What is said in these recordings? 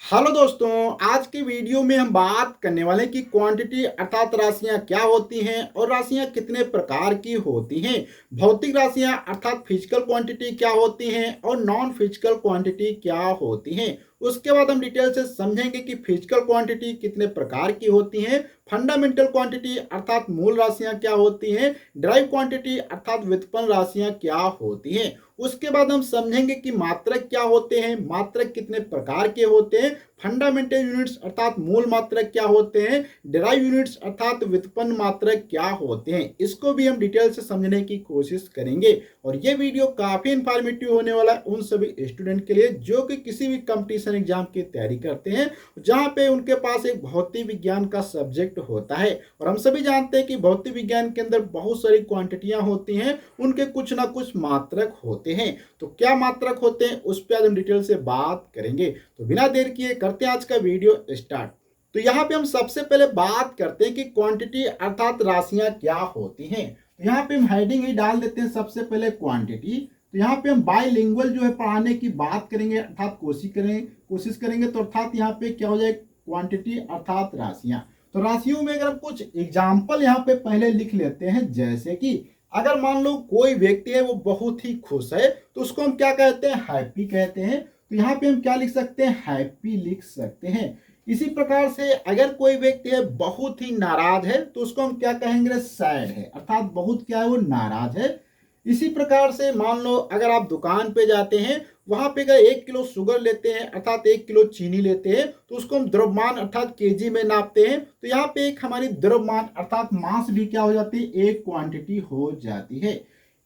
Hello दोस्तों, आज की वीडियो में हम बात करने वाले हैं कि क्वांटिटी अर्थात राशियां क्या होती हैं और राशियां कितने प्रकार की होती हैं। भौतिक राशियां अर्थात फिजिकल क्वांटिटी क्या होती हैं और नॉन फिजिकल क्वांटिटी क्या होती हैं। उसके बाद हम डिटेल से समझेंगे कि फिजिकल क्वांटिटी कितने प्रकार की होती हैं, फंडामेंटल क्वांटिटी अर्थात मूल राशियां क्या होती हैं, ड्राइव क्वांटिटी अर्थात व्युत्पन्न राशियां क्या होती हैं। उसके बाद हम समझेंगे कि मात्रक क्या होते हैं, मात्रक कितने प्रकार के होते हैं, फंडामेंटल यूनिट्स अर्थात मूल मात्रक क्या होते हैं, डेराइव यूनिट्स अर्थात व्युत्पन्न मात्रक क्या होते हैं। इसको भी हम डिटेल से समझने की कोशिश करेंगे और ये वीडियो काफी इंफॉर्मेटिव होने वाला है उन सभी स्टूडेंट के लिए जो कि किसी भी कंपटीशन एग्जाम की तैयारी करते हैं, जहां पे उनके पास एक भौतिक विज्ञान का सब्जेक्ट होता है। और हम सभी जानते हैं कि भौतिक विज्ञान के अंदर बहुत सारी क्वांटिटियां होती हैं, उनके कुछ ना कुछ मात्रक होते हैं। तो क्या मात्रक होते हैं उस पर आज हम डिटेल से बात करेंगे। तो बिना देर किए करते हैं आज का वीडियो स्टार्ट। तो यहाँ पे हम सबसे पहले बात करते हैं कि क्वांटिटी अर्थात राशियां क्या होती हैं। तो यहाँ पे हम हेडिंग ही डाल देते हैं सबसे पहले क्वांटिटी। तो यहाँ पे हम बाइलिंगुअल जो है पढ़ाने की बात करेंगे अर्थात कोशिश करेंगे तो अर्थात यहाँ पे क्या हो जाए, क्वांटिटी अर्थात राशियां। तो राशियों में अगर हम कुछ एग्जाम्पल यहाँ पे पहले लिख लेते हैं, जैसे कि अगर मान लो कोई व्यक्ति है वो बहुत ही खुश है तो उसको हम क्या कहते हैं, हैप्पी कहते हैं। तो यहाँ पे हम क्या लिख सकते हैं, हैप्पी लिख सकते हैं। इसी प्रकार से अगर कोई व्यक्ति है बहुत ही नाराज है तो उसको हम क्या कहेंगे, सैड है अर्थात बहुत क्या है वो नाराज है। इसी प्रकार से मान लो अगर आप दुकान पे जाते हैं, वहां पे अगर 1 किलो शुगर लेते हैं अर्थात 1 किलो चीनी लेते हैं तो उसको हम द्रव्यमान अर्थात केजी में नापते हैं। तो यहाँ पे एक हमारी द्रव्यमान अर्थात मास भी क्या हो जाती है, एक क्वांटिटी हो जाती है।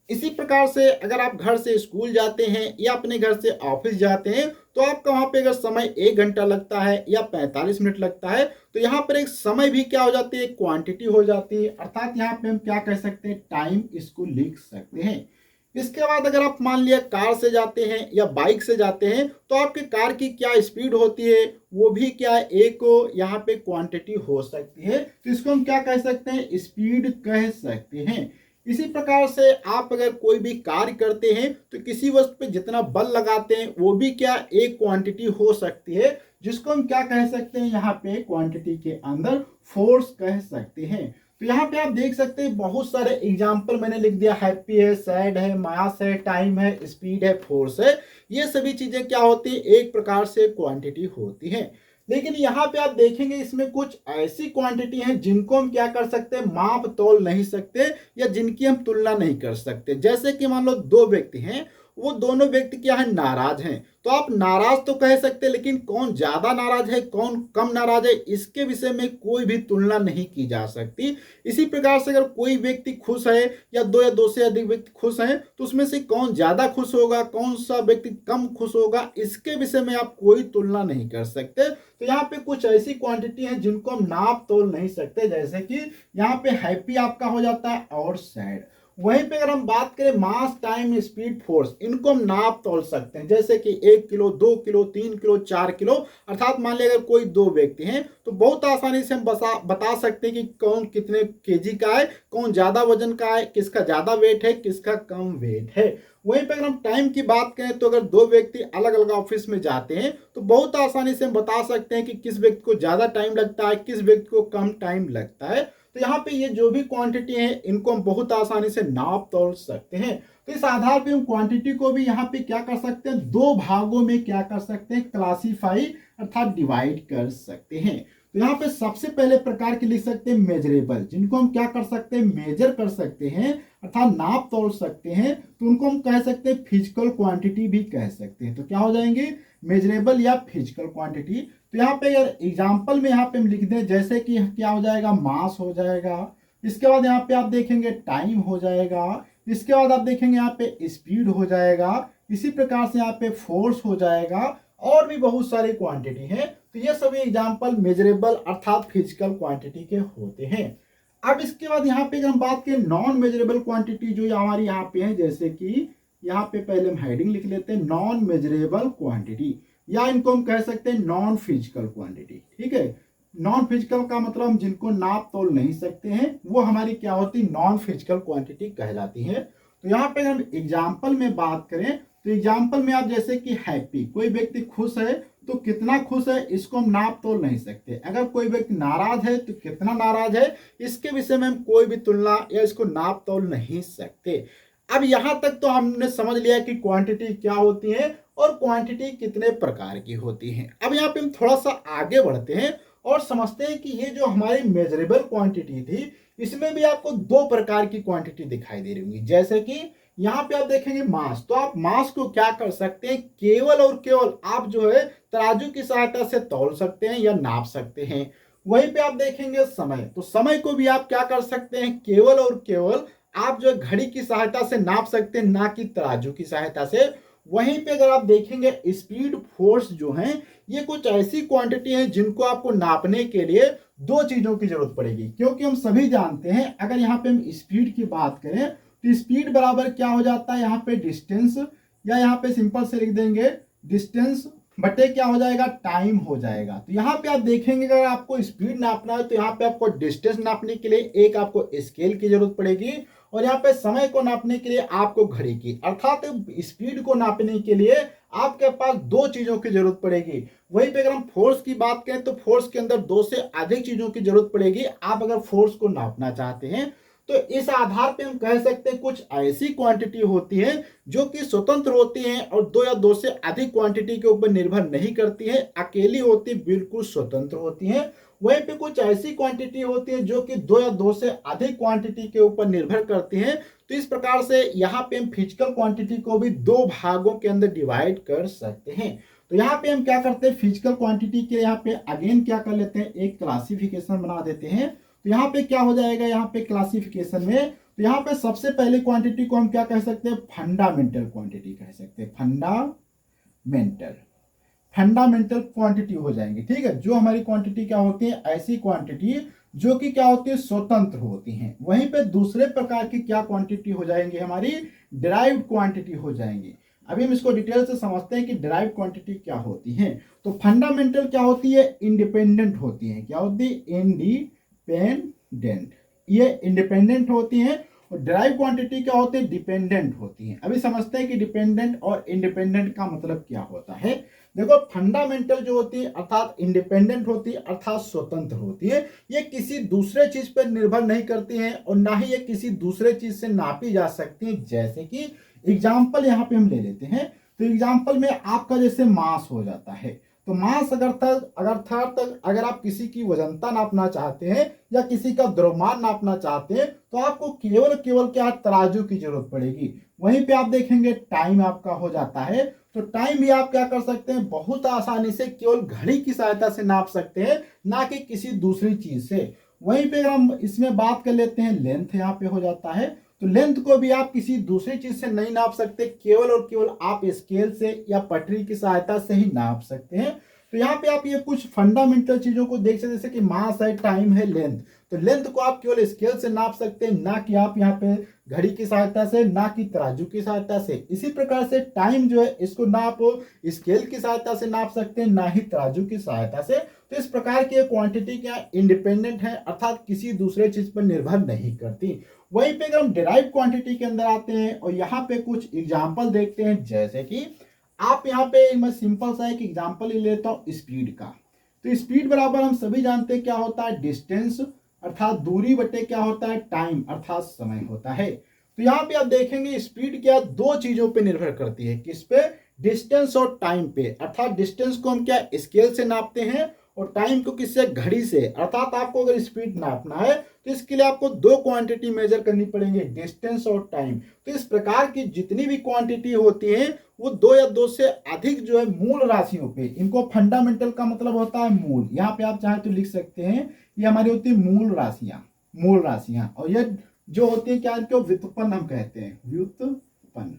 इसी प्रकार से अगर आप घर से स्कूल जाते हैं या अपने घर से ऑफिस जाते हैं तो आपका वहां पे अगर समय 1 घंटा लगता है या 45 मिनट लगता है तो यहाँ पर एक समय भी क्या हो जाती है, क्वांटिटी हो जाती है अर्थात यहाँ पे हम क्या कह सकते हैं, टाइम इसको लिख सकते हैं। इसके बाद अगर आप मान लिया कार से जाते हैं या बाइक से जाते हैं तो आपके कार की क्या स्पीड होती है, वो भी क्या एक यहाँ पे क्वांटिटी हो सकती है। तो इसको हम क्या कह सकते हैं, स्पीड कह सकते हैं। इसी प्रकार से आप अगर कोई भी कार्य करते हैं तो किसी वस्तु पे जितना बल लगाते हैं वो भी क्या एक क्वांटिटी हो सकती है, जिसको हम क्या कह सकते हैं, यहाँ पे क्वांटिटी के अंदर फोर्स कह सकते हैं। तो यहाँ पे आप देख सकते हैं बहुत सारे एग्जाम्पल मैंने लिख दिया, हैप्पी है, सैड है, मास है, टाइम है, स्पीड है, फोर्स है। ये सभी चीजें क्या होती है, एक प्रकार से क्वांटिटी होती है। लेकिन यहाँ पे आप देखेंगे इसमें कुछ ऐसी क्वांटिटी हैं जिनको हम क्या कर सकते हैं, माप तोल नहीं सकते या जिनकी हम तुलना नहीं कर सकते। जैसे कि मान लो दो व्यक्ति हैं, वो दोनों व्यक्ति क्या है, नाराज हैं। तो आप नाराज तो कह सकते हैं, लेकिन कौन ज्यादा नाराज है कौन कम नाराज है इसके विषय में कोई भी तुलना नहीं की जा सकती। इसी प्रकार से अगर कोई व्यक्ति खुश है या दो से अधिक व्यक्ति खुश हैं तो उसमें से कौन ज्यादा खुश होगा कौन सा व्यक्ति कम खुश होगा इसके विषय में आप कोई तुलना नहीं कर सकते। तो यहाँ पे कुछ ऐसी क्वांटिटी है जिनको हम नाप तोल नहीं सकते, जैसे कि यहाँ पे हैप्पी आपका हो जाता है और सैड। वहीं पे अगर हम बात करें मास, टाइम, स्पीड, फोर्स, इनको हम नाप तोल सकते हैं, जैसे कि 1 किलो, 2 किलो, 3 किलो, 4 किलो। अर्थात मान लिया अगर कोई दो व्यक्ति हैं तो बहुत आसानी से हम बता सकते हैं कि कौन कितने केजी का है, कौन ज्यादा वजन का है, किसका ज्यादा वेट है, किसका कम वेट है। वहीं पर अगर हम टाइम की बात करें तो अगर दो व्यक्ति अलग अलग ऑफिस में जाते हैं तो बहुत आसानी से हम बता सकते हैं कि किस व्यक्ति को ज्यादा टाइम लगता है, किस व्यक्ति को कम टाइम लगता है। तो यहाँ पे ये जो भी क्वांटिटी है इनको हम बहुत आसानी से नाप तोल सकते हैं। तो इस आधार पे हम क्वांटिटी को भी यहाँ पे क्या कर सकते हैं, दो भागों में क्या कर सकते हैं, क्लासीफाई अर्थात डिवाइड कर सकते हैं। तो यहाँ पे सबसे पहले प्रकार के लिख सकते हैं मेजरेबल, जिनको हम क्या कर सकते हैं, मेजर कर सकते हैं अर्थात नाप तोल सकते हैं। तो उनको हम कह सकते हैं फिजिकल क्वांटिटी भी कह सकते हैं। तो क्या हो जाएंगे, मेजरेबल या फिजिकल क्वांटिटी। तो यहाँ पे अगर एग्जाम्पल में यहाँ पे हम लिख दें, जैसे कि क्या हो जाएगा, मास हो जाएगा। इसके बाद यहाँ पे आप देखेंगे टाइम हो जाएगा। इसके बाद आप देखेंगे यहाँ पे स्पीड हो जाएगा। इसी प्रकार से यहाँ पे फोर्स हो जाएगा और भी बहुत सारी क्वांटिटी है। तो ये सभी एग्जाम्पल मेजरेबल अर्थात फिजिकल क्वांटिटी के होते हैं। अब इसके बाद यहाँ पे अगर हम बात करें नॉन मेजरेबल क्वांटिटी जो हमारी यहाँ पे है, जैसे कि यहाँ पे पहले हम हेडिंग लिख लेते हैं नॉन मेजरेबल क्वांटिटी, या इनको हम कह सकते हैं नॉन फिजिकल क्वांटिटी। ठीक है, नॉन फिजिकल का मतलब हम जिनको नाप तोल नहीं सकते हैं वो हमारी क्या होती, नॉन फिजिकल क्वांटिटी कहलाती है। तो यहाँ पे हम एग्जाम्पल में बात करें तो एग्जाम्पल में आप जैसे कि हैप्पी, कोई व्यक्ति खुश है तो कितना खुश है इसको हम नाप तोल नहीं सकते। अगर कोई व्यक्ति नाराज है तो कितना नाराज है, इसके विषय में हम कोई भी तुलना या इसको नाप तोल नहीं सकते। अब यहां तक तो हमने समझ लिया कि क्वांटिटी क्या होती है और क्वांटिटी कितने प्रकार की होती है। अब यहाँ पे हम थोड़ा सा आगे बढ़ते हैं और समझते हैं कि ये जो हमारी मेजरेबल क्वांटिटी थी, इसमें भी आपको दो प्रकार की क्वांटिटी दिखाई दे रही होंगी। जैसे कि यहाँ पे आप देखेंगे मास, तो आप मास को क्या कर सकते हैं, केवल और केवल आप जो है तराजू की सहायता से तौल सकते हैं या नाप सकते हैं। वहीं पे आप देखेंगे समय, तो समय को भी आप क्या कर सकते हैं, केवल और केवल आप जो है घड़ी की सहायता से नाप सकते हैं, ना कि तराजू की सहायता से। वहीं पे अगर आप देखेंगे स्पीड, फोर्स जो हैं, ये कुछ ऐसी क्वांटिटी है जिनको आपको नापने के लिए दो चीजों की जरूरत पड़ेगी। क्योंकि हम सभी जानते हैं, अगर यहाँ पे हम स्पीड की बात करें तो स्पीड बराबर क्या हो जाता है, यहाँ पे डिस्टेंस, या यहाँ पे सिंपल से लिख देंगे डिस्टेंस बटे क्या हो जाएगा, टाइम हो जाएगा। तो यहाँ पे आप देखेंगे अगर आपको स्पीड नापना है तो यहाँ पे आपको डिस्टेंस नापने के लिए एक आपको स्केल की जरूरत पड़ेगी, और यहाँ पे समय को नापने के लिए आपको घड़ी की, अर्थात स्पीड को नापने के लिए आपके पास दो चीजों की जरूरत पड़ेगी। वहीं पे अगर हम फोर्स की बात करें तो फोर्स के अंदर दो से अधिक चीजों की जरूरत पड़ेगी, आप अगर फोर्स को नापना चाहते हैं। तो इस आधार पे हम कह सकते हैं कुछ ऐसी क्वांटिटी होती है जो कि स्वतंत्र होती हैं और दो या दो से अधिक क्वांटिटी के ऊपर निर्भर नहीं करती है, अकेली होती, बिल्कुल स्वतंत्र होती हैं। वहीं पे कुछ ऐसी क्वांटिटी होती है जो कि दो या दो से अधिक क्वांटिटी के ऊपर निर्भर करती हैं। तो इस प्रकार से यहाँ पे हम फिजिकल क्वांटिटी को भी दो भागों के अंदर डिवाइड कर सकते हैं। तो यहाँ पे हम क्या करते हैं, फिजिकल क्वांटिटी के यहाँ पे अगेन क्या कर लेते हैं, एक क्लासिफिकेशन बना देते हैं। तो यहाँ पे क्या हो जाएगा, यहाँ पे क्लासिफिकेशन में, तो यहाँ पे सबसे पहले क्वांटिटी को हम क्या कह सकते हैं, फंडामेंटल क्वांटिटी कह सकते हैं। फंडामेंटल क्वांटिटी हो जाएंगे, ठीक है। जो हमारी क्वांटिटी क्या होती है, ऐसी क्वांटिटी जो कि क्या होती है, स्वतंत्र होती हैं। वहीं पे दूसरे प्रकार की क्या क्वांटिटी हो जाएंगी, हमारी डिराइव्ड क्वांटिटी हो जाएंगी। अभी हम इसको डिटेल से समझते हैं कि डिराइव्ड क्वांटिटी क्या होती है। तो फंडामेंटल क्या होती है, इंडिपेंडेंट होती है। क्या होती है, इंडिपेंडेंट, ये इंडिपेंडेंट होती हैं। और डिराइव क्वांटिटी क्या होती है, डिपेंडेंट होती हैं। अभी समझते हैं कि डिपेंडेंट और इंडिपेंडेंट का मतलब क्या होता है। देखो, फंडामेंटल जो होती है अर्थात इंडिपेंडेंट होती है, अर्थात स्वतंत्र होती है। ये किसी दूसरे चीज पर निर्भर नहीं करती हैं और ना ही ये किसी दूसरे चीज से नापी जा सकती है। जैसे कि एग्जाम्पल यहाँ पे हम ले लेते हैं, तो एग्जाम्पल में आपका जैसे मास हो जाता है। तो मास अगर आप किसी की वजनता नापना चाहते हैं या किसी का द्रव्यमान नापना चाहते हैं तो आपको केवल केवल क्या, तराजू की जरूरत पड़ेगी। वहीं पे आप देखेंगे टाइम आपका हो जाता है। तो टाइम भी आप क्या कर सकते हैं, बहुत आसानी से केवल घड़ी की सहायता से नाप सकते हैं, ना कि किसी दूसरी चीज से। वहीं पे हम इसमें बात कर लेते हैं, लेंथ यहाँ पे हो जाता है। तो लेंथ को भी आप किसी दूसरी चीज से नहीं नाप सकते, केवल और केवल आप स्केल से या पटरी की सहायता से ही नाप सकते हैं। तो यहाँ पे आप ये कुछ फंडामेंटल चीजों को देख सकते, जैसे कि मास है, टाइम है, लेंथ। तो लेंथ को आप केवल स्केल से नाप सकते हैं, ना कि आप यहाँ पे घड़ी की सहायता से, ना कि तराजू की सहायता से। इसी प्रकार से टाइम जो है इसको ना आप स्केल की सहायता से नाप सकते हैं, ना ही तराजू की सहायता से। तो इस प्रकार की क्वांटिटी क्या, इंडिपेंडेंट है, अर्थात किसी दूसरे चीज पर निर्भर नहीं करती। वहीं पे अगर हम डिराइव क्वांटिटी के अंदर आते हैं और यहाँ पे कुछ एग्जाम्पल देखते हैं, जैसे कि आप यहाँ पे, मैं सिंपल सा एक एग्जाम्पल ही लेता हूँ स्पीड का। तो स्पीड बराबर हम सभी जानते हैं क्या होता है, डिस्टेंस अर्थात दूरी बटे क्या होता है, टाइम अर्थात समय होता है। तो यहाँ पे आप देखेंगे स्पीड क्या दो चीजों पे निर्भर करती है, किस पे, डिस्टेंस और टाइम पे। अर्थात डिस्टेंस को हम क्या स्केल से नापते हैं और टाइम को किससे, घड़ी से। अर्थात आपको अगर स्पीड नापना है तो इसके लिए आपको दो क्वांटिटी मेजर करनी पड़ेंगे, डिस्टेंस और टाइम। तो इस प्रकार की जितनी भी क्वांटिटी होती है वो दो या दो से अधिक जो है मूल राशियों पे, इनको फंडामेंटल का मतलब होता है मूल। यहाँ पे आप चाहे तो लिख सकते हैं, ये हमारी होती है मूल राशियां। और ये जो होती है क्या, इनको व्युत्पन्न हम कहते हैं, व्युत्पन्न,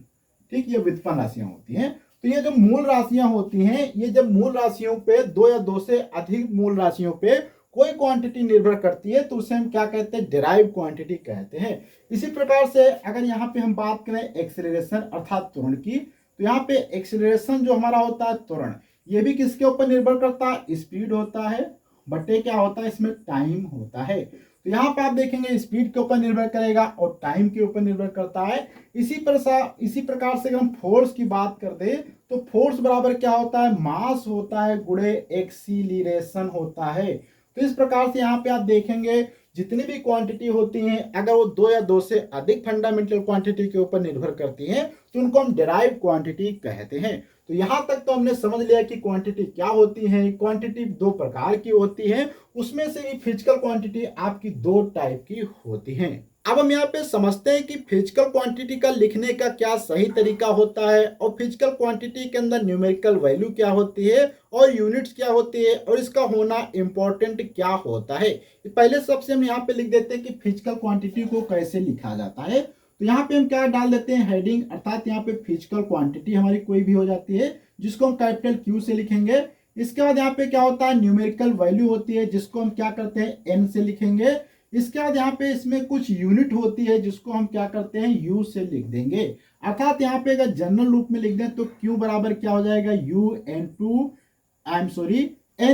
ठीक, ये व्युत्पन्न राशियां होती हैं। तो ये जो मूल राशियां होती हैं, ये जब मूल राशियों पे दो या दो से अधिक मूल राशियों पे कोई क्वांटिटी निर्भर करती है तो उसे हम क्या कहते हैं, डिराइव क्वांटिटी कहते हैं। इसी प्रकार से अगर यहाँ पे हम बात करें एक्सेलरेशन अर्थात त्वरण की, तो यहाँ पे एक्सेलरेशन जो हमारा होता है त्वरण, ये भी किसके ऊपर निर्भर करता है, स्पीड होता है बटे क्या होता है, इसमें टाइम होता है। तो यहाँ पे आप देखेंगे स्पीड के ऊपर निर्भर करेगा और टाइम के ऊपर निर्भर करता है। इसी प्रकार से अगर हम फोर्स की बात कर दे तो फोर्स बराबर क्या होता है, मास होता है गुणे एक्सीलरेशन होता है। तो इस प्रकार से यहाँ पे आप देखेंगे जितनी भी क्वांटिटी होती हैं अगर वो दो या दो से अधिक फंडामेंटल क्वांटिटी के ऊपर निर्भर करती हैं तो उनको हम डिराइव क्वांटिटी कहते हैं। तो यहाँ तक तो हमने समझ लिया कि क्वांटिटी क्या होती है। क्वांटिटी दो प्रकार की होती है, उसमें से भी फिजिकल क्वांटिटी आपकी दो टाइप की होती है। अब हम यहाँ पे समझते हैं कि फिजिकल क्वांटिटी का लिखने का क्या सही तरीका होता है और फिजिकल क्वांटिटी के अंदर न्यूमेरिकल वैल्यू क्या होती है और यूनिट्स क्या होती है और इसका होना इंपॉर्टेंट क्या होता है। पहले सबसे हम यहाँ पे लिख देते हैं कि फिजिकल क्वांटिटी को कैसे लिखा जाता है। तो यहाँ पे हम क्या डाल देते हैं, हेडिंग, अर्थात यहाँ पे फिजिकल क्वांटिटी हमारी कोई भी हो जाती है जिसको हम कैपिटल क्यू से लिखेंगे। इसके बाद यहाँ पे क्या होता है, न्यूमेरिकल वैल्यू होती है जिसको हम क्या करते हैं एन से लिखेंगे। इसके बाद यहाँ पे इसमें कुछ यूनिट होती है जिसको हम क्या करते हैं यू से लिख देंगे। अर्थात यहाँ पे अगर जनरल रूप में लिख दें तो क्यू बराबर क्या हो जाएगा, एन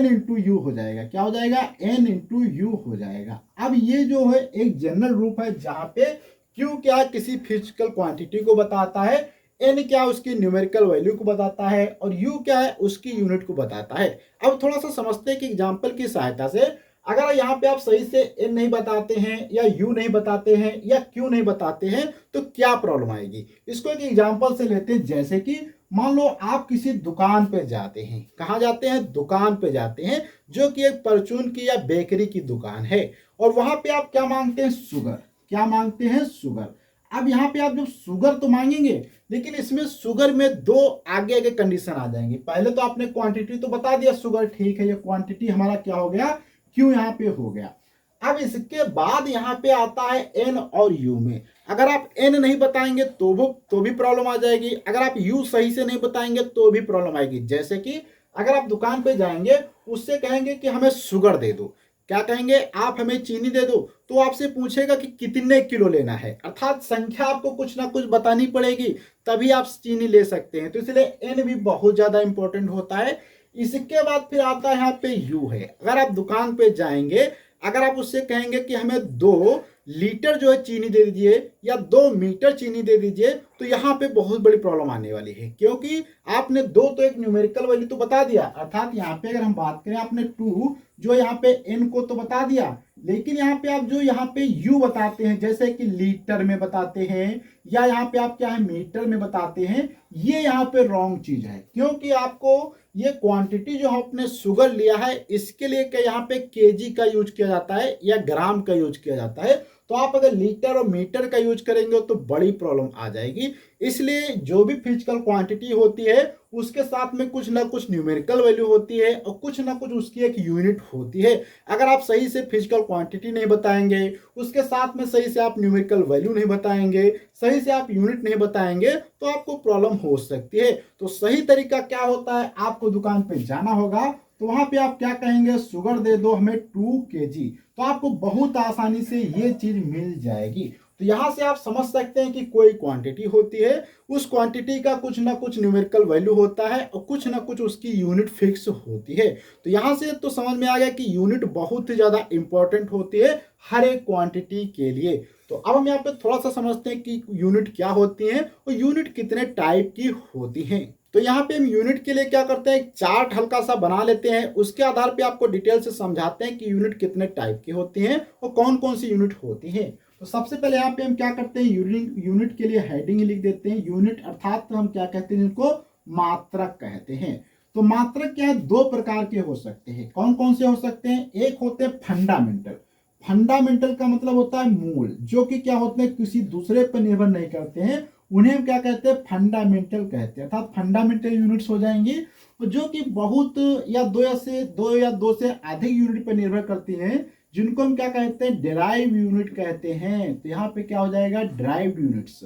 इंटू यू हो जाएगा। क्या हो जाएगा, एन इंटू यू हो जाएगा। अब ये जो है एक जनरल रूप है जहां पे क्यू क्या किसी फिजिकल क्वांटिटी को बताता है, एन क्या उसकी न्यूमेरिकल वैल्यू को बताता है और यू क्या है उसकी यूनिट को बताता है। अब थोड़ा सा समझते हैं कि एग्जांपल की सहायता से अगर यहाँ पे आप सही से एन नहीं बताते हैं या यू नहीं बताते हैं या क्यू नहीं बताते हैं तो क्या प्रॉब्लम आएगी। इसको एक एग्जांपल से लेते हैं, जैसे कि मान लो आप किसी दुकान पे जाते हैं। कहाँ जाते हैं, दुकान पे जाते हैं जो कि एक परचून की या बेकरी की दुकान है और वहां पे आप क्या मांगते हैं, शुगर। क्या मांगते हैं, शुगर। अब यहाँ पे आप जब शुगर तो मांगेंगे लेकिन इसमें शुगर में दो आगे आगे कंडीशन आ जाएंगे। पहले तो आपने क्वांटिटी तो बता दिया शुगर, ठीक है, ये क्वांटिटी हमारा क्या हो गया, क्यू यहाँ पे हो गया। अब इसके बाद यहाँ पे आता है एन और यू में। अगर आप एन नहीं बताएंगे तो भी प्रॉब्लम आ जाएगी, अगर आप यू सही से नहीं बताएंगे तो भी प्रॉब्लम आएगी। जैसे कि अगर आप दुकान पे जाएंगे उससे कहेंगे कि हमें शुगर दे दो, क्या कहेंगे आप हमें चीनी दे दो, तो आपसे पूछेगा कि कितने किलो लेना है, अर्थात संख्या आपको कुछ ना कुछ बतानी पड़ेगी तभी आप चीनी ले सकते हैं। तो इसलिए एन भी बहुत ज्यादा इंपॉर्टेंट होता है। इसके बाद फिर आता है यहाँ पे यू है। अगर आप दुकान पे जाएंगे, अगर आप उससे कहेंगे कि हमें 2 लीटर जो है चीनी दे दीजिए या 2 मीटर चीनी दे दीजिए तो यहाँ पे बहुत बड़ी प्रॉब्लम आने वाली है, क्योंकि आपने 2 तो एक न्यूमेरिकल वैल्यू तो बता दिया, अर्थात यहाँ पे अगर हम बात करें आपने 2 जो यहाँ पे एन को तो बता दिया, लेकिन यहाँ पे आप जो यहाँ पे यू बताते हैं जैसे कि लीटर में बताते हैं या यहाँ पे आप क्या है मीटर में बताते हैं, ये यहाँ पे रॉन्ग चीज है। क्योंकि आपको ये क्वांटिटी जो आपने शुगर लिया है इसके लिए क्या यहाँ पे केजी का यूज किया जाता है या ग्राम का यूज किया जाता है। तो आप अगर लीटर और मीटर का यूज करेंगे तो बड़ी प्रॉब्लम आ जाएगी। इसलिए जो भी फिजिकल क्वांटिटी होती है उसके साथ में कुछ ना कुछ न्यूमेरिकल वैल्यू होती है और कुछ ना कुछ उसकी एक यूनिट होती है। अगर आप सही से फिजिकल क्वांटिटी नहीं बताएंगे, उसके साथ में सही से आप न्यूमेरिकल वैल्यू नहीं बताएंगे, सही से आप यूनिट नहीं बताएंगे तो आपको प्रॉब्लम हो सकती है। तो सही तरीका क्या होता है, आपको दुकान पे जाना होगा तो वहां पे आप क्या कहेंगे, शुगर दे दो हमें 2 kg, तो आपको बहुत आसानी से ये चीज मिल जाएगी। तो यहां से आप समझ सकते हैं कि कोई क्वांटिटी होती है, उस क्वांटिटी का कुछ ना कुछ न्यूमेरिकल वैल्यू होता है और कुछ ना कुछ उसकी यूनिट फिक्स होती है। तो यहां से तो समझ में आ गया कि यूनिट बहुत ही ज्यादा इंपॉर्टेंट होती है हर एक क्वांटिटी के लिए। तो अब हम यहाँ पे थोड़ा सा समझते हैं कि यूनिट क्या होती है और यूनिट कितने टाइप की होती है। तो यहाँ पे हम यूनिट के लिए क्या करते हैं, एक चार्ट हल्का सा बना लेते हैं, उसके आधार पे आपको डिटेल से समझाते हैं कि यूनिट कितने टाइप की होती हैं और कौन कौन सी यूनिट होती हैं। तो सबसे पहले यहाँ पे हम क्या करते हैं, यूनिट के लिए हेडिंग लिख देते हैं। यूनिट अर्थात हम क्या कहते हैं, इनको मात्रक कहते हैं। तो मात्रक क्या है, 2 प्रकार के हो सकते हैं। कौन कौन से हो सकते हैं, एक होते हैं फंडामेंटल। फंडामेंटल का मतलब होता है मूल, जो कि क्या होते हैं किसी दूसरे पर निर्भर नहीं करते हैं, उन्हें हम क्या कहते हैं, फंडामेंटल कहते हैं। अर्थात फंडामेंटल यूनिट्स हो जाएंगी जो कि बहुत या दो से अधिक यूनिट पर निर्भर करती हैं, जिनको हम क्या कहते हैं, डिराइव यूनिट कहते हैं। तो यहाँ पे क्या हो जाएगा, डिराइव्ड यूनिट्स।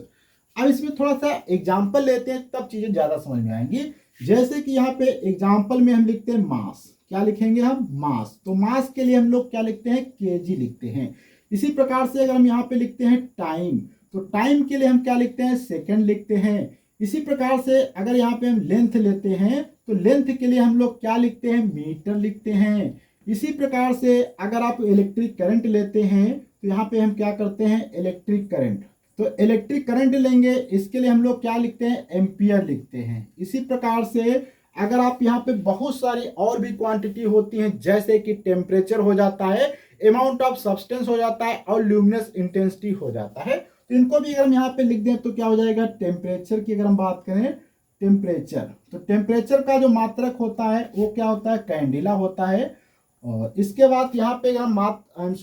अब इसमें थोड़ा सा एग्जांपल लेते हैं तब चीजें ज्यादा समझ में आएंगी। जैसे कि यहाँ पे एग्जांपल में हम लिखते हैं मास, क्या लिखेंगे हम, मास। तो मास के लिए हम लोग क्या लिखते हैं, केजी लिखते हैं। इसी प्रकार से अगर हम यहाँ पे लिखते हैं टाइम, तो टाइम के लिए हम क्या लिखते हैं, सेकंड लिखते हैं। इसी प्रकार से अगर यहाँ पे हम लेंथ लेते हैं तो लेंथ के लिए हम लोग क्या लिखते हैं, मीटर लिखते हैं। इसी प्रकार से अगर आप इलेक्ट्रिक करंट लेते हैं तो यहाँ पे हम क्या करते हैं, इलेक्ट्रिक करंट। तो इलेक्ट्रिक करंट लेंगे, इसके लिए हम लोग क्या लिखते हैं, एम्पियर लिखते हैं। इसी प्रकार से अगर आप यहाँ पे बहुत सारी और भी क्वांटिटी होती हैं, जैसे कि टेम्परेचर हो जाता है, अमाउंट ऑफ सब्सटेंस हो जाता है और ल्यूमिनस इंटेंसिटी हो जाता है, तो इनको भी अगर हम यहाँ पे लिख दें तो क्या हो जाएगा, टेम्परेचर की अगर हम बात करें, टेम्परेचर, तो टेम्परेचर का जो मात्रक होता है वो क्या होता है, कैंडिला होता है। और इसके बाद यहाँ पे अगर हम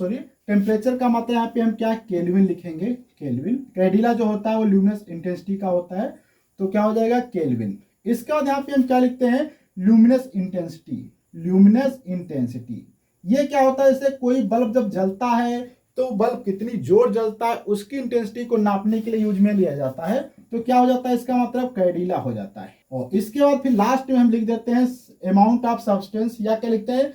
टेम्परेचर का मात्रा यहाँ पे हम क्या केल्विन लिखेंगे, केल्विन। कैंडिला जो होता है वो ल्यूमिनस इंटेंसिटी का होता है, तो क्या हो जाएगा, केल्विन। इसके बाद यहाँ पे हम क्या लिखते हैं, ल्यूमिनस इंटेंसिटी। ल्यूमिनस इंटेंसिटी ये क्या होता है, जैसे कोई बल्ब जब जलता है तो बल्ब कितनी जोर जलता है उसकी इंटेंसिटी को नापने के लिए यूज में लिया जाता है, तो क्या हो जाता है, इसका मतलब कैंडिला हो जाता है। और इसके बाद फिर लास्ट में हम लिख देते हैं अमाउंट ऑफ सब्सटेंस, या क्या लिखते हैं,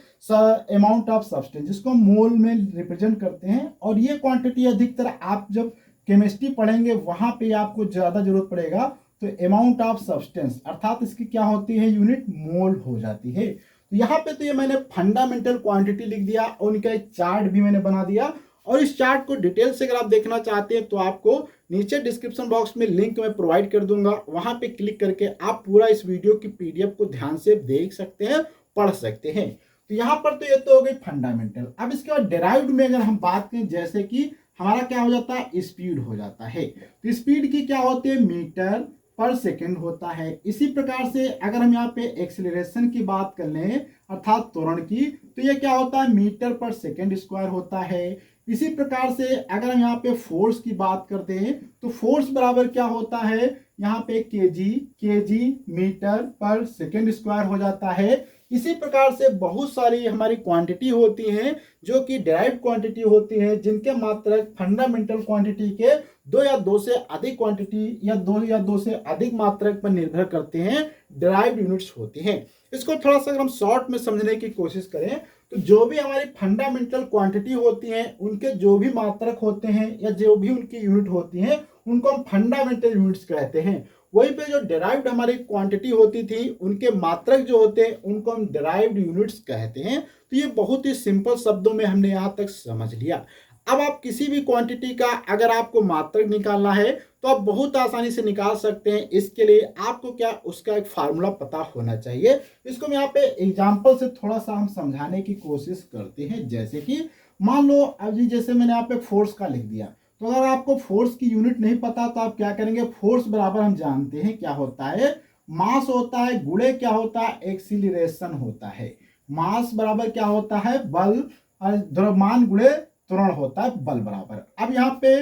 अमाउंट ऑफ सब्सटेंस, जिसको मोल में रिप्रेजेंट करते हैं। और ये क्वांटिटी अधिकतर आप जब केमिस्ट्री पढ़ेंगे वहां पे आपको ज्यादा जरूरत पड़ेगा। तो अमाउंट ऑफ सब्सटेंस अर्थात इसकी क्या होती है, यूनिट मोल हो जाती है। तो यहाँ पे तो ये मैंने फंडामेंटल क्वांटिटी लिख दिया और उनका एक चार्ट भी मैंने बना दिया। और इस चार्ट को डिटेल से अगर आप देखना चाहते हैं तो आपको नीचे डिस्क्रिप्शन बॉक्स में लिंक मैं प्रोवाइड कर दूंगा, वहां पे क्लिक करके आप पूरा इस वीडियो की पीडीएफ को ध्यान से देख सकते हैं, पढ़ सकते हैं। तो यहाँ पर तो ये तो हो गई फंडामेंटल। अब इसके बाद डेराइव्ड में अगर हम बात करें, जैसे कि हमारा क्या हो जाता है, स्पीड हो जाता है। तो स्पीड की क्या होती है, मीटर पर सेकेंड होता है। इसी प्रकार से अगर हम यहाँ पे एक्सीलरेशन की बात कर लें अर्थात त्वरण की, तो ये क्या होता है, मीटर पर सेकेंड स्क्वायर होता है। इसी प्रकार से अगर हम यहाँ पे फोर्स की बात करते हैं तो फोर्स बराबर क्या होता है, यहाँ पे केजी मीटर पर सेकेंड स्क्वायर हो जाता है। इसी प्रकार से बहुत सारी हमारी क्वांटिटी होती हैं जो कि डिराइव्ड क्वांटिटी होती है, जिनके मात्रक फंडामेंटल क्वांटिटी के दो या दो से अधिक क्वांटिटी या दो से अधिक मात्रक पर निर्भर करते हैं, डिराइव्ड यूनिट्स होती हैं। इसको थोड़ा सा अगर हम शॉर्ट में समझने की कोशिश करें तो जो भी हमारी फंडामेंटल क्वांटिटी होती हैं उनके जो भी मात्रक होते हैं या जो भी उनकी यूनिट होती हैं उनको हम फंडामेंटल यूनिट्स कहते हैं। वहीं पे जो डिराइव्ड हमारी क्वांटिटी होती थी उनके मात्रक जो होते हैं उनको हम डिराइव्ड यूनिट्स कहते हैं। तो ये बहुत ही सिंपल शब्दों में हमने यहाँ तक समझ लिया। अब आप किसी भी क्वांटिटी का अगर आपको मात्रक निकालना है तो आप बहुत आसानी से निकाल सकते हैं। इसके लिए आपको क्या, उसका एक फार्मूला पता होना चाहिए। इसको मैं यहाँ पे एग्जांपल से थोड़ा सा हम समझाने की कोशिश करते हैं। जैसे कि मान लो अभी जैसे मैंने यहाँ पे फोर्स का लिख दिया, तो अगर आपको फोर्स की यूनिट नहीं पता तो आप क्या करेंगे, फोर्स बराबर हम जानते हैं क्या होता है, मास होता है गुणे क्या होता है, एक्सीलरेशन होता है। मास बराबर क्या होता है, बल, द्रव्यमान गुणे त्वरण होता है बल बराबर। अब यहाँ पे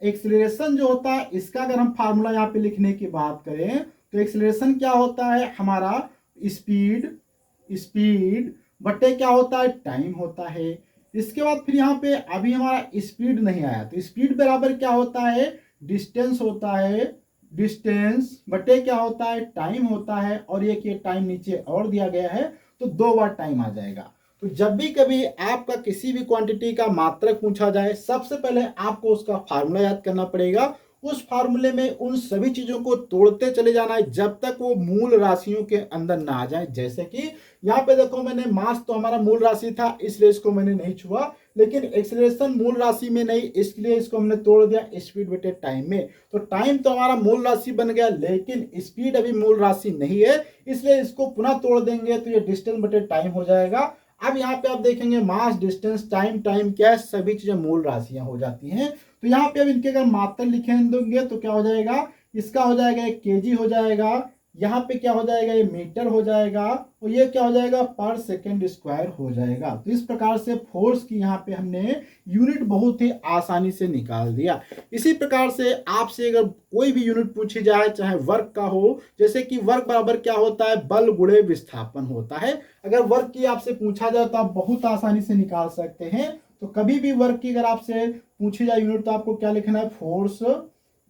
एक्सीलरेशन जो होता है इसका अगर हम फार्मूला यहाँ पे लिखने की बात करें तो एक्सीलरेशन क्या होता है, हमारा स्पीड बटे क्या होता है, टाइम होता है। इसके बाद फिर यहाँ पे अभी हमारा स्पीड नहीं आया तो स्पीड बराबर क्या होता है, डिस्टेंस होता है, डिस्टेंस बटे क्या होता है, टाइम होता है। और ये टाइम नीचे और दिया गया है तो 2 बार टाइम आ जाएगा। तो जब भी कभी आपका किसी भी क्वांटिटी का मात्रक पूछा जाए सबसे पहले आपको उसका फार्मूला याद करना पड़ेगा। उस फार्मूले में उन सभी चीजों को तोड़ते चले जाना है जब तक वो मूल राशियों के अंदर ना आ जाए। जैसे कि यहाँ पे देखो मैंने मास तो हमारा मूल राशि था इसलिए इसको मैंने नहीं छुआ, लेकिन एक्सीलरेशन मूल राशि में नहीं इसलिए इसको हमने तोड़ दिया स्पीड बटे टाइम में। तो टाइम तो हमारा मूल राशि बन गया लेकिन स्पीड अभी मूल राशि नहीं है, इसलिए इसको पुनः तोड़ देंगे तो ये डिस्टेंस बटे टाइम हो जाएगा। अब यहाँ पे आप देखेंगे मास, डिस्टेंस, टाइम, टाइम क्या है, सभी चीजें मूल राशियां हो जाती हैं। तो यहाँ पे अब इनके अगर मात्रा लिखेंगे तो क्या हो जाएगा, इसका हो जाएगा एक केजी हो जाएगा, यहाँ पे क्या हो जाएगा, ये मीटर हो जाएगा और ये क्या हो जाएगा, पर सेकेंड स्क्वायर हो जाएगा। तो इस प्रकार से फोर्स की यहाँ पे हमने यूनिट बहुत ही आसानी से निकाल दिया। इसी प्रकार से आपसे अगर कोई भी यूनिट पूछी जाए चाहे वर्क का हो, जैसे कि वर्क बराबर क्या होता है, बल गुणे विस्थापन होता है। अगर वर्क की आपसे पूछा जाए तो आप बहुत आसानी से निकाल सकते हैं। तो कभी भी वर्क की अगर आपसे पूछी जाए यूनिट तो आपको क्या लिखना है, फोर्स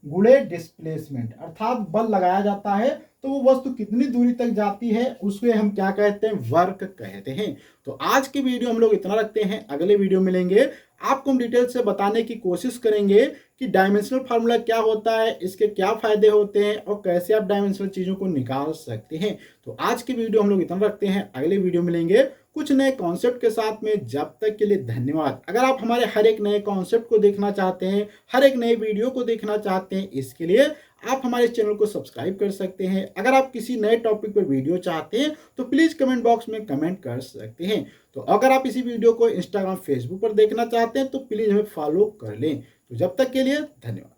गुणे डिस्प्लेसमेंट, अर्थात बल लगाया जाता है तो वो वस्तु कितनी दूरी तक जाती है उसको हम क्या कहते हैं, वर्क कहते हैं। तो आज की वीडियो हम लोग इतना रखते हैं, अगले वीडियो मिलेंगे आपको हम डिटेल से बताने की कोशिश करेंगे कि डायमेंशनल फार्मूला क्या होता है, इसके क्या फायदे होते हैं और कैसे आप डायमेंशनल चीजों को निकाल सकते हैं। तो आज की वीडियो हम लोग इतना रखते हैं, अगले वीडियो मिलेंगे। कुछ नए कॉन्सेप्ट के साथ में। जब तक के लिए धन्यवाद। अगर आप हमारे हर एक नए कॉन्सेप्ट को देखना चाहते हैं, हर एक नए वीडियो को देखना चाहते हैं, इसके लिए आप हमारे चैनल को सब्सक्राइब कर सकते हैं। अगर आप किसी नए टॉपिक पर वीडियो चाहते हैं तो प्लीज़ कमेंट बॉक्स में कमेंट कर सकते हैं। तो अगर आप इसी वीडियो को इंस्टाग्राम फेसबुक पर देखना चाहते हैं तो प्लीज़ हमें फॉलो कर लें। तो जब तक के लिए धन्यवाद।